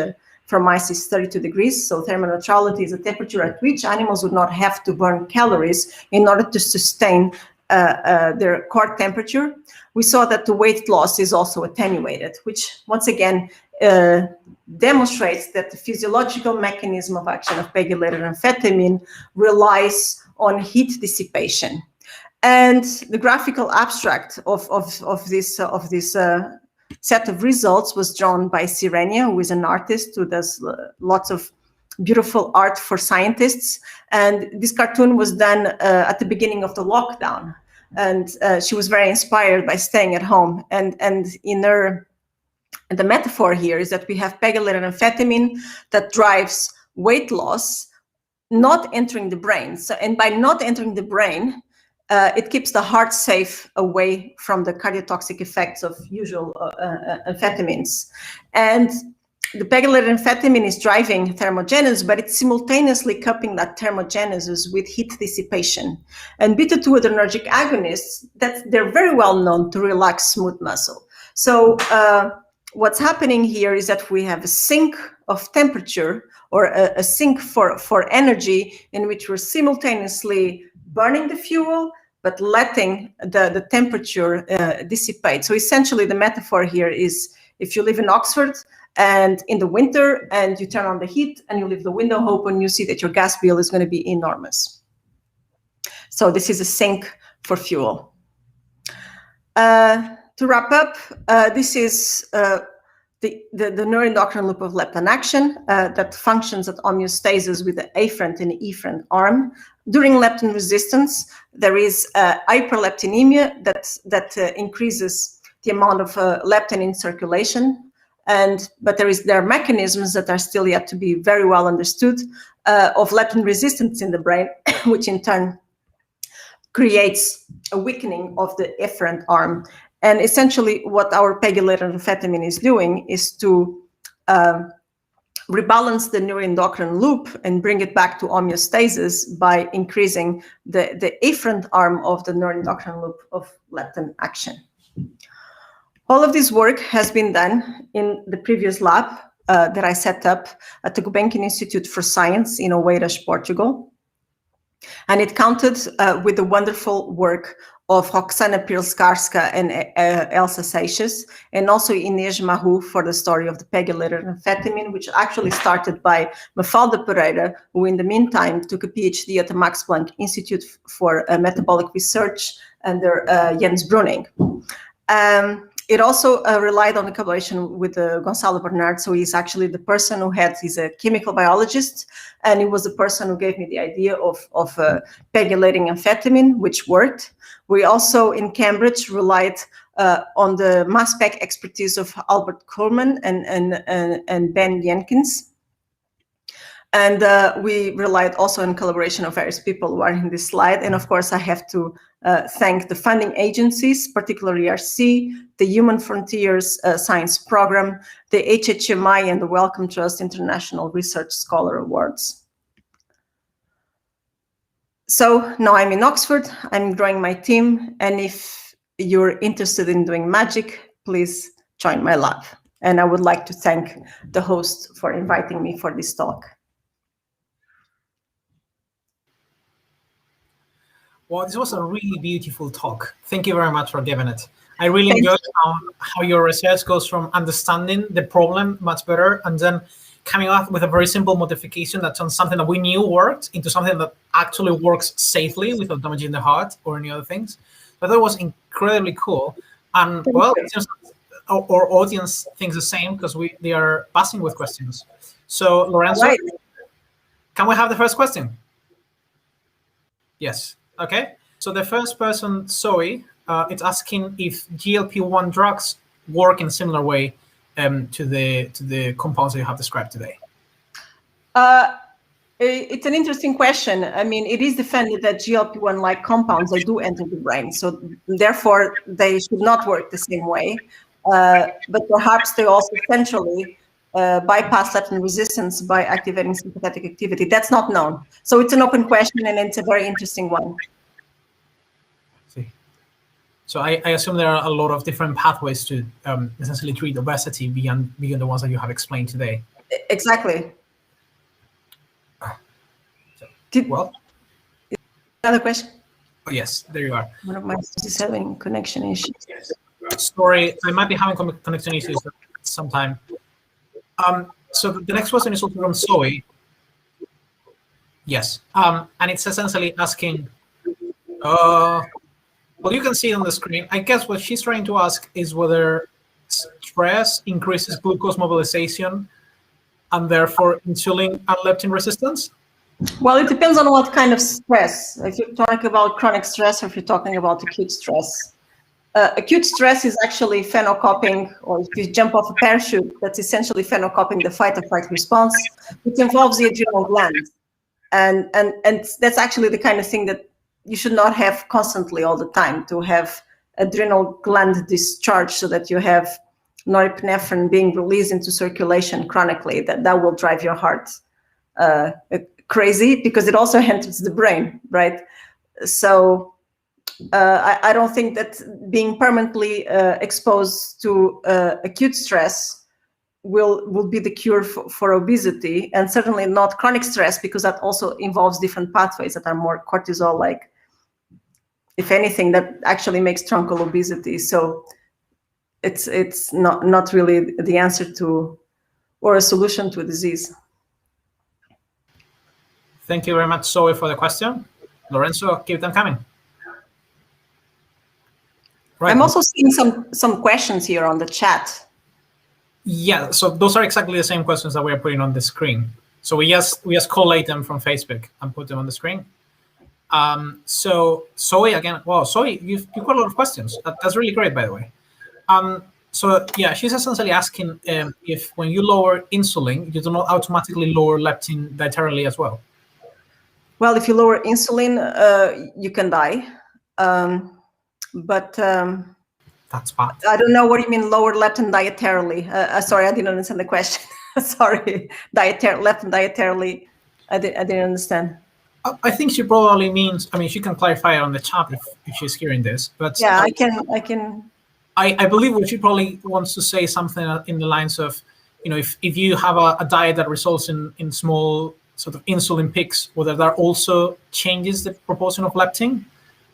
for mice is 32 degrees. So thermal neutrality is a temperature at which animals would not have to burn calories in order to sustain their core temperature. We saw that the weight loss is also attenuated, which once again demonstrates that the physiological mechanism of action of pegylated amphetamine relies on heat dissipation. And the graphical abstract of this set of results was drawn by Sirenia, who is an artist who does lots of beautiful art for scientists. And this cartoon was done at the beginning of the lockdown. And she was very inspired by staying at home. And in her, the metaphor here is that we have pegylated amphetamine that drives weight loss, not entering the brain. So, and by not entering the brain, it keeps the heart safe away from the cardiotoxic effects of usual amphetamines. And the pegylated amphetamine is driving thermogenesis, but it's simultaneously coupling that thermogenesis with heat dissipation. And beta-2 adrenergic agonists, they're very well known to relax smooth muscle. So what's happening here is that we have a sink of temperature, or a sink for energy, in which we're simultaneously burning the fuel, but letting the temperature dissipate. So essentially the metaphor here is if you live in Oxford and in the winter and you turn on the heat and you leave the window open, you see that your gas bill is going to be enormous. So this is a sink for fuel. To wrap up, this is the neuroendocrine loop of leptin action that functions at homeostasis with the afferent and efferent arm. During leptin resistance, there is hyperleptinemia that increases the amount of leptin in circulation, but there are mechanisms that are still yet to be very well understood of leptin resistance in the brain, which in turn creates a weakening of the efferent arm. And essentially what our pegylated amphetamine is doing is to rebalance the neuroendocrine loop and bring it back to homeostasis by increasing the afferent arm of the neuroendocrine loop of leptin action. All of this work has been done in the previous lab that I set up at the Gulbenkian Institute for Science in Oeiras, Portugal. And it counted with the wonderful work of Roxana Pilskarska and Elsa Seixas, and also Inês Mahu for the story of the pegylated amphetamine, which actually started by Mafalda Pereira, who in the meantime took a PhD at the Max Planck Institute for Metabolic Research under Jens Bruning. It also relied on the collaboration with Gonçalo Bernard. So he's actually the person he's a chemical biologist, and he was the person who gave me the idea of pegylating amphetamine, which worked. We also in Cambridge relied on the mass spec expertise of Albert Kuhlmann and Ben Jenkins. And we relied also on collaboration of various people who are in this slide. And of course, I have to thank the funding agencies, particularly ERC, the Human Frontiers Science Program, the HHMI, and the Wellcome Trust International Research Scholar Awards. So now I'm in Oxford, I'm growing my team, and if you're interested in doing magic, please join my lab. And I would like to thank the host for inviting me for this talk. Well, this was a really beautiful talk. Thank you very much for giving it. I really enjoyed how your research goes from understanding the problem much better and then coming up with a very simple modification that turns something that we knew worked into something that actually works safely without damaging the heart or any other things. So that was incredibly cool. And well, it seems our audience thinks the same because they are passing with questions. So Lorenzo, can we have the first question? Yes. Okay, so the first person, Zoe, it's asking if GLP-1 drugs work in a similar way to the compounds that you have described today. It's an interesting question. I mean, it is defended that GLP-1-like compounds, they do enter the brain, so therefore they should not work the same way. But perhaps they also centrally bypass leptin resistance by activating sympathetic activity. That's not known. So it's an open question, and it's a very interesting one. See. So I assume there are a lot of different pathways to essentially treat obesity beyond the ones that you have explained today. Exactly. Well, another question? Oh, yes, there you are. One of my is having connection issues. Yes. Sorry, I might be having connection issues sometime. So the next question is also from Zoe. Yes, and it's essentially asking, well, you can see it on the screen. I guess what she's trying to ask is whether stress increases glucose mobilization and therefore insulin and leptin resistance. Well, it depends on what kind of stress. If you're talking about chronic stress or if you're talking about acute stress. Acute stress is actually phenocopying, or if you jump off a parachute, that's essentially phenocopying the fight or flight response, which involves the adrenal gland. And that's actually the kind of thing that you should not have constantly all the time, to have adrenal gland discharge so that you have norepinephrine being released into circulation chronically. That will drive your heart crazy, because it also enters the brain, right? So I don't think that being permanently exposed to acute stress will be the cure for obesity, and certainly not chronic stress, because that also involves different pathways that are more cortisol-like. If anything, that actually makes truncal obesity. So it's not really the answer to, or a solution to a disease. Thank you very much, Zoe, for the question. Lorenzo, keep them coming. Right. I'm also seeing some questions here on the chat. Yeah, so those are exactly the same questions that we are putting on the screen. So we just collate them from Facebook and put them on the screen. So Zoe, again, wow, Zoe, you've got a lot of questions. That's really great, by the way. So yeah, she's essentially asking if when you lower insulin, you do not automatically lower leptin dietarily as well. Well, if you lower insulin, you can die. But that's bad. I don't know what you mean lower leptin dietarily. Sorry, I didn't understand the question. Sorry, leptin dietarily. I didn't understand. I think she probably means. I mean, she can clarify it on the chat if she's hearing this. But yeah, I can. I believe what she probably wants to say something in the lines of, if you have a diet that results in small sort of insulin peaks, whether that also changes the proportion of leptin.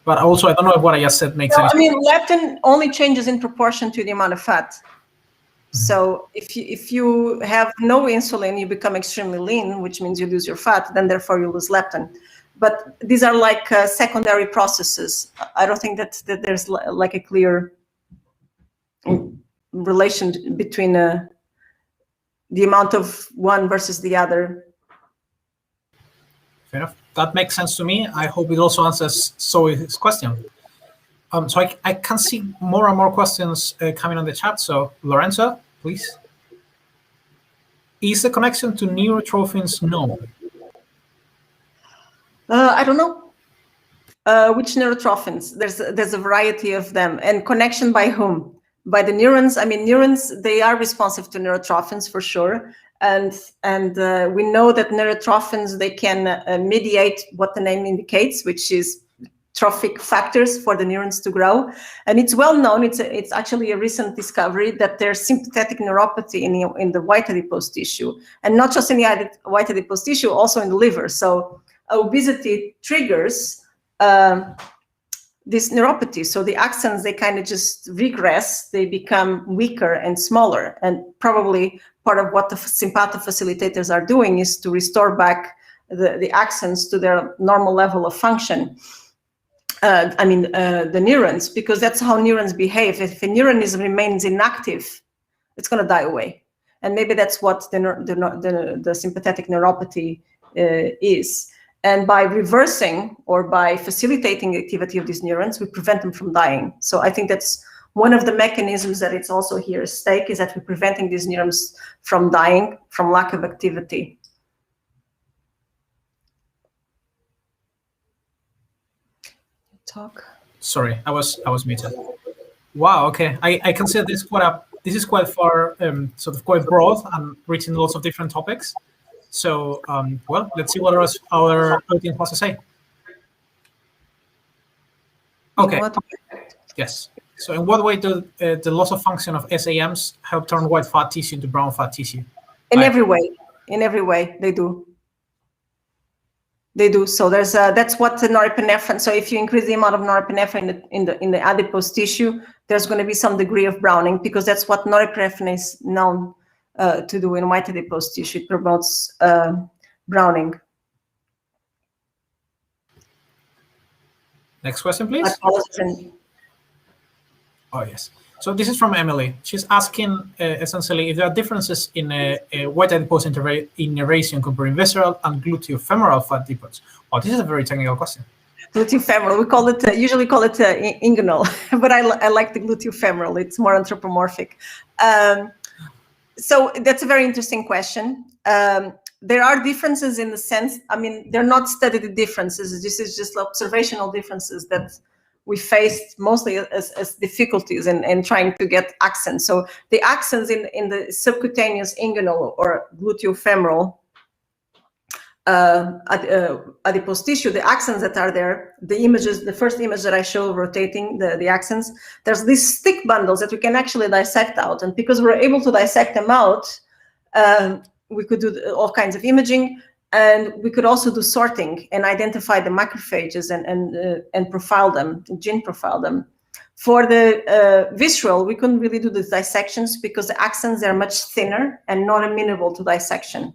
But also, I don't know if what I just said makes sense. I mean, leptin only changes in proportion to the amount of fat. Mm-hmm. So if you have no insulin, you become extremely lean, which means you lose your fat, then therefore you lose leptin. But these are like secondary processes. I don't think that there's like a clear relation between the amount of one versus the other. Fair enough. That makes sense to me. I hope it also answers Zoe's question. So I can see more and more questions coming on the chat. So Lorenzo, please. Is the connection to neurotrophins known? I don't know. Which neurotrophins? There's a variety of them. And connection by whom? By the neurons. I mean, neurons, they are responsive to neurotrophins for sure. And we know that neurotrophins, they can mediate what the name indicates, which is trophic factors for the neurons to grow. And it's well known, it's actually a recent discovery that there's sympathetic neuropathy in the white adipose tissue. And not just in the white adipose tissue, also in the liver. So obesity triggers this neuropathy. So the axons, they kind of just regress, they become weaker and smaller. And probably part of what the sympathofacilitators are doing is to restore back the axons to their normal level of function. The neurons, because that's how neurons behave. If a neuron remains inactive, it's going to die away. And maybe that's what the sympathetic neuropathy is. And by reversing or by facilitating the activity of these neurons, we prevent them from dying. So I think that's one of the mechanisms that it's also here at stake, is that we're preventing these neurons from dying from lack of activity. Talk. Sorry, I was muted. Wow. Okay, I consider this this is quite far, sort of quite broad and reaching lots of different topics. So, well, let's see what our audience has to say. Okay. Yes. So, in what way do the loss of function of SAMs help turn white fat tissue into brown fat tissue? In every way. In every way, they do. They do. So there's that's what the norepinephrine. So if you increase the amount of norepinephrine in the adipose tissue, there's going to be some degree of browning, because that's what norepinephrine is known to do in white adipose tissue. It promotes browning. Next question, please. Oh yes. So this is from Emily. She's asking essentially if there are differences in white adipose innervation comparing visceral and gluteofemoral fat depots. Oh, this is a very technical question. Gluteofemoral, we call it usually call it inguinal, but I like the gluteofemoral. It's more anthropomorphic. So that's a very interesting question. There are differences in the sense, I mean, they're not studied differences. This is just observational differences that we faced mostly as difficulties in trying to get axons. So the axons in the subcutaneous inguinal or gluteofemoral adipose tissue, the axons that are there, the first image that I show rotating the axons, there's these thick bundles that we can actually dissect out. And because we're able to dissect them out, we could do all kinds of imaging. And we could also do sorting and identify the macrophages and profile them, gene profile them. For the visceral, we couldn't really do the dissections because the axons are much thinner and not amenable to dissection.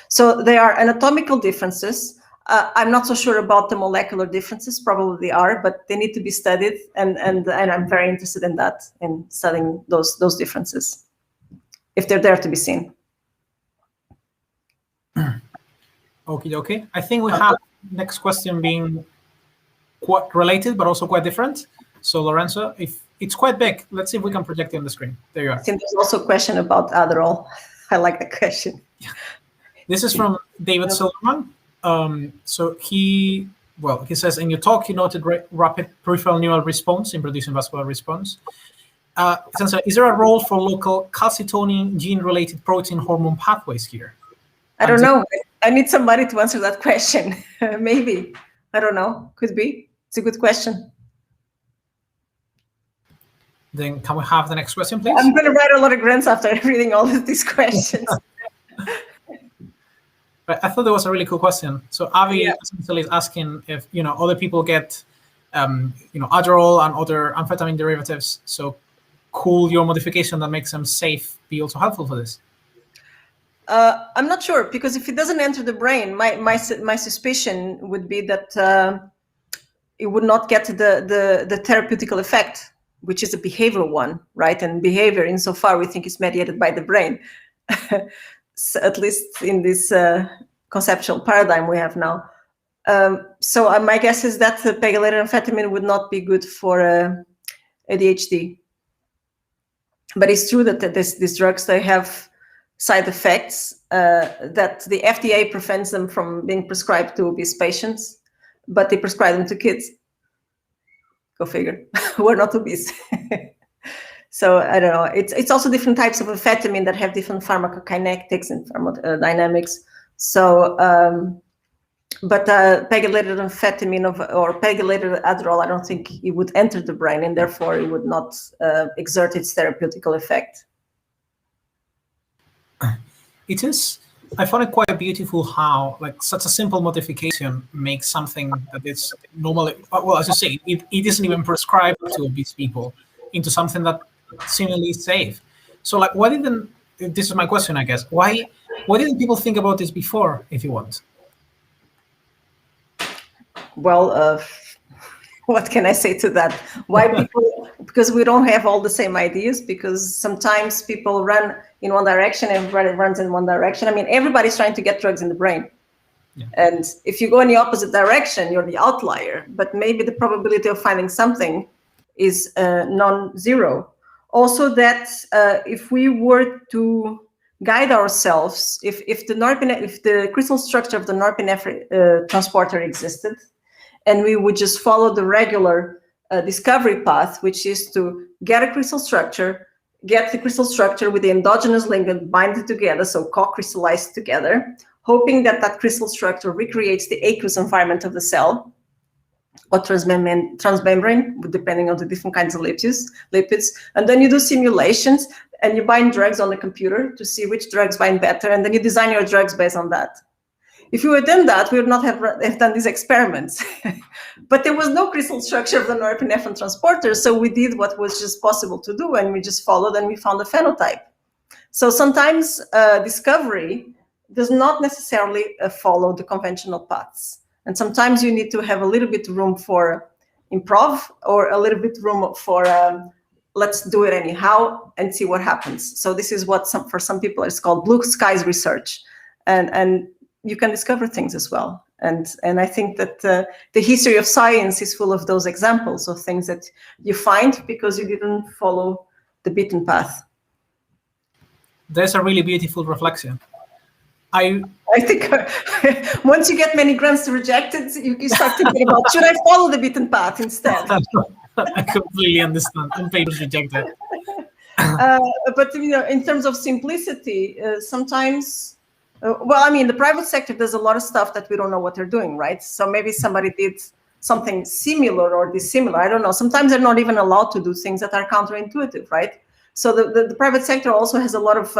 So there are anatomical differences. I'm not so sure about the molecular differences. Probably they are, but they need to be studied. And I'm very interested in that, in studying those differences, if they're there to be seen. Okay. I think we have next question being quite related, but also quite different. So Lorenzo, if it's quite big, let's see if we can project it on the screen. There you are. I think there's also a question about Adderall. I like the question. Yeah. This is from David Silverman. So he says, in your talk, you noted rapid peripheral neural response in producing vascular response. Essentially, is there a role for local calcitonin gene-related protein hormone pathways here? I don't know. I need somebody to answer that question. Maybe. I don't know. Could be. It's a good question. Then can we have the next question, please? I'm going to write a lot of grants after reading all of these questions. But I thought that was a really cool question. So Avi essentially is asking if other people get Adderall and other amphetamine derivatives. So could your modification that makes them safe be also helpful for this? I'm not sure, because if it doesn't enter the brain, my suspicion would be that it would not get the therapeutical effect, which is a behavioral one, right? And behavior, insofar we think, is mediated by the brain, so at least in this conceptual paradigm we have now. So my guess is that the pegylated amphetamine would not be good for ADHD. But it's true that these drugs, they have side effects that the FDA prevents them from being prescribed to obese patients, but they prescribe them to kids. Go figure. Who are not obese. So I don't know. It's also different types of amphetamine that have different pharmacokinetics and thermodynamics. So, but pegylated amphetamine or pegylated Adderall, I don't think it would enter the brain, and therefore it would not exert its therapeutical effect. It is. I found it quite beautiful how, like, such a simple modification makes something that is normally, well, as you say, it isn't even prescribed to obese people into something that seemingly is safe. So, like, why didn't, this is my question, I guess, why didn't people think about this before, if you want? Well, what can I say to that? Why people? Because we don't have all the same ideas, because sometimes people run in one direction, everybody runs in one direction. I mean, everybody's trying to get drugs in the brain. Yeah. And if you go in the opposite direction, you're the outlier, but maybe the probability of finding something is non-zero. Also that if we were to guide ourselves, if the crystal structure of the norepinephrine transporter existed, and we would just follow the regular discovery path, which is to get a crystal structure, get the crystal structure with the endogenous ligand, bind it together, so co-crystallize together, hoping that that crystal structure recreates the aqueous environment of the cell, or transmembrane, depending on the different kinds of lipids. And then you do simulations, and you bind drugs on the computer to see which drugs bind better, and then you design your drugs based on that. If we had done that, we would not have done these experiments. But there was no crystal structure of the norepinephrine transporter, so we did what was just possible to do, and we just followed, and we found a phenotype. So sometimes discovery does not necessarily follow the conventional paths. And sometimes you need to have a little bit room for improv, or a little bit room for let's do it anyhow and see what happens. So this is what for some people is called blue skies research. And you can discover things as well. And I think that the history of science is full of those examples of things that you find because you didn't follow the beaten path. There's a really beautiful reflection. I think once you get many grants rejected, you start thinking about, should I follow the beaten path instead? I completely understand. And papers rejected. But in terms of simplicity, sometimes, well, I mean, the private sector does a lot of stuff that we don't know what they're doing, right? So maybe somebody did something similar or dissimilar. I don't know. Sometimes they're not even allowed to do things that are counterintuitive, right? So the private sector also has a lot of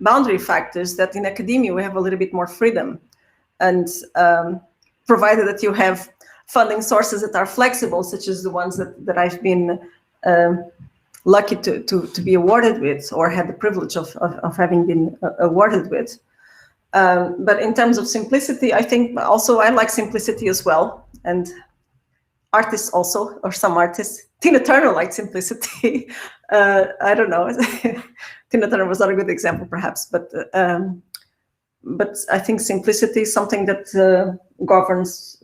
boundary factors that in academia we have a little bit more freedom, and provided that you have funding sources that are flexible, such as the ones that I've been lucky to be awarded with, or had the privilege of having been awarded with. But in terms of simplicity, I think also I like simplicity as well, and artists also, or some artists. Tina Turner liked simplicity. I don't know. Tina Turner was not a good example, perhaps, but I think simplicity is something that governs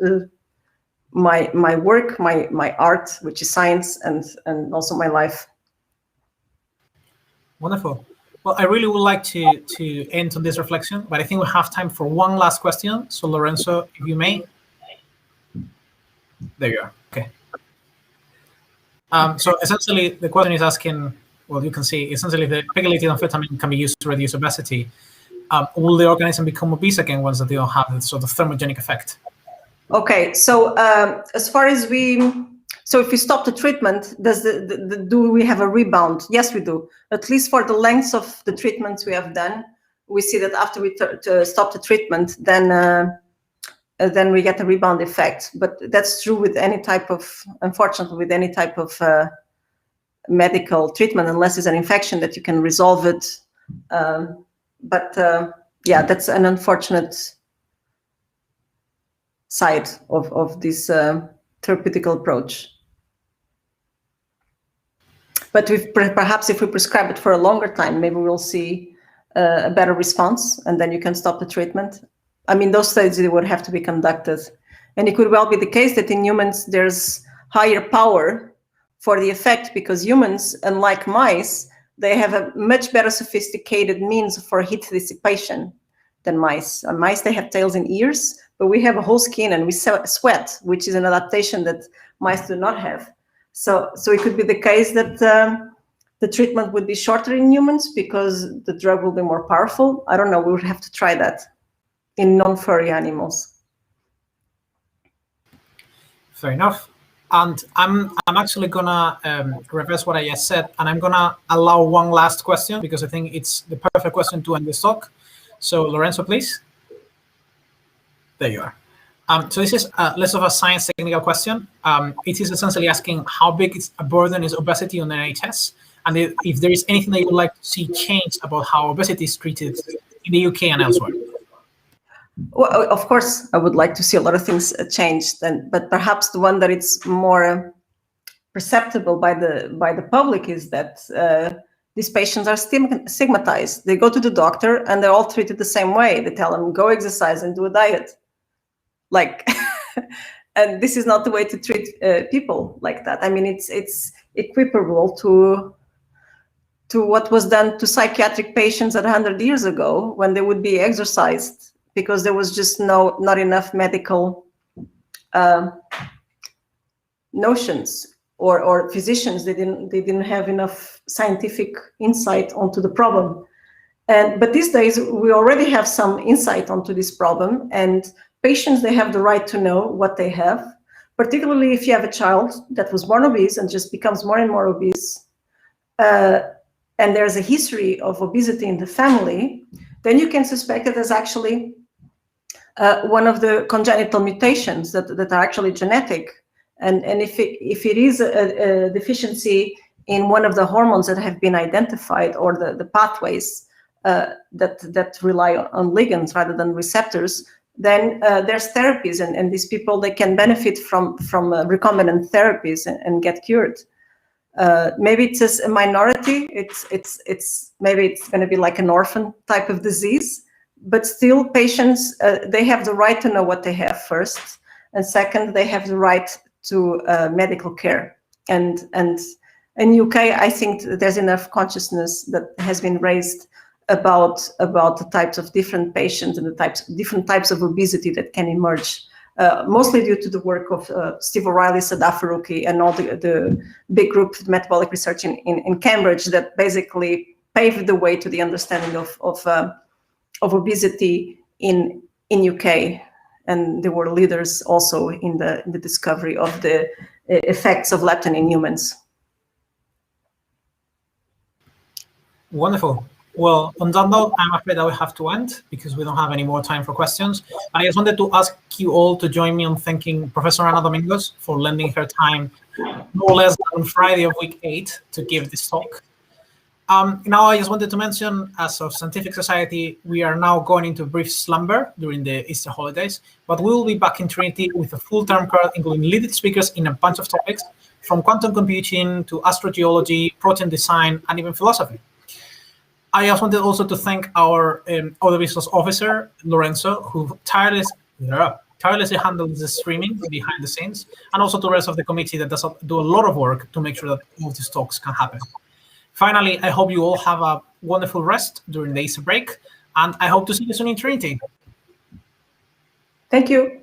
my work, my art, which is science, and also my life. Wonderful. Well, I really would like to end on this reflection, but I think we have time for one last question. So, Lorenzo, if you may. There you are. Okay. So essentially, the question is asking, well, you can see, essentially, the pegylated amphetamine can be used to reduce obesity. Will the organism become obese again once they don't have the sort of thermogenic effect? Okay, so as far as so if we stop the treatment, do we have a rebound? Yes, we do. At least for the lengths of the treatments we have done, we see that after we stop the treatment, then we get a rebound effect. But that's true with any type of, unfortunately, with any type of medical treatment, unless it's an infection that you can resolve it. Yeah, that's an unfortunate side of this therapeutical approach. But perhaps if we prescribe it for a longer time, maybe we'll see a better response, and then you can stop the treatment. I mean, those studies would have to be conducted. And it could well be the case that in humans there's higher power for the effect, because humans, unlike mice, they have a much better sophisticated means for heat dissipation than mice. Mice, they have tails and ears, but we have a whole skin and we sweat, which is an adaptation that mice do not have. So it could be the case that the treatment would be shorter in humans because the drug will be more powerful. I don't know. We would have to try that in non-furry animals. Fair enough. And I'm actually gonna reverse what I just said, and I'm gonna allow one last question because I think it's the perfect question to end this talk. So Lorenzo, please. There you are. So this is less of a science technical question. It is essentially asking how big a burden is obesity on NHS, and if there is anything that you would like to see change about how obesity is treated in the UK and elsewhere. Well, of course, I would like to see a lot of things changed, but perhaps the one that it's more perceptible by the public is that these patients are stigmatized. They go to the doctor and they're all treated the same way. They tell them, go exercise and do a diet. Like, and this is not the way to treat people like that. I mean, it's equiparable to what was done to psychiatric patients 100 years ago when they would be exercised because there was just not enough medical notions, or physicians, they didn't have enough scientific insight onto the problem. But these days we already have some insight onto this problem, and patients, they have the right to know what they have, particularly if you have a child that was born obese and just becomes more and more obese, and there's a history of obesity in the family, then you can suspect that there's actually one of the congenital mutations that are actually genetic. And if it is a deficiency in one of the hormones that have been identified, or the pathways that rely on ligands rather than receptors, then there's therapies, and these people, they can benefit from recombinant therapies and get cured. Maybe it's just a minority. It's maybe it's going to be like an orphan type of disease, but still patients, they have the right to know what they have first, and second, they have the right to medical care. And in UK, I think there's enough consciousness that has been raised about the types of different patients and the different types of obesity that can emerge, mostly due to the work of Steve O'Reilly, Sadaf Faruqi, and all the big group of metabolic research in Cambridge that basically paved the way to the understanding of obesity in UK. And they were leaders also in the discovery of the effects of leptin in humans. Wonderful. Well, on that note, I'm afraid I will have to end because we don't have any more time for questions. I just wanted to ask you all to join me on thanking Professor Ana Domingos for lending her time, no less than on Friday of week 8, to give this talk. Now, I just wanted to mention, as of Scientific Society, we are now going into brief slumber during the Easter holidays, but we will be back in Trinity with a full term card, including leading speakers in a bunch of topics, from quantum computing to astrogeology, protein design, and even philosophy. I just wanted also to thank our other business officer, Lorenzo, who tirelessly handles the streaming behind the scenes, and also to the rest of the committee that does do a lot of work to make sure that all these talks can happen. Finally, I hope you all have a wonderful rest during the Easter break, and I hope to see you soon in Trinity. Thank you.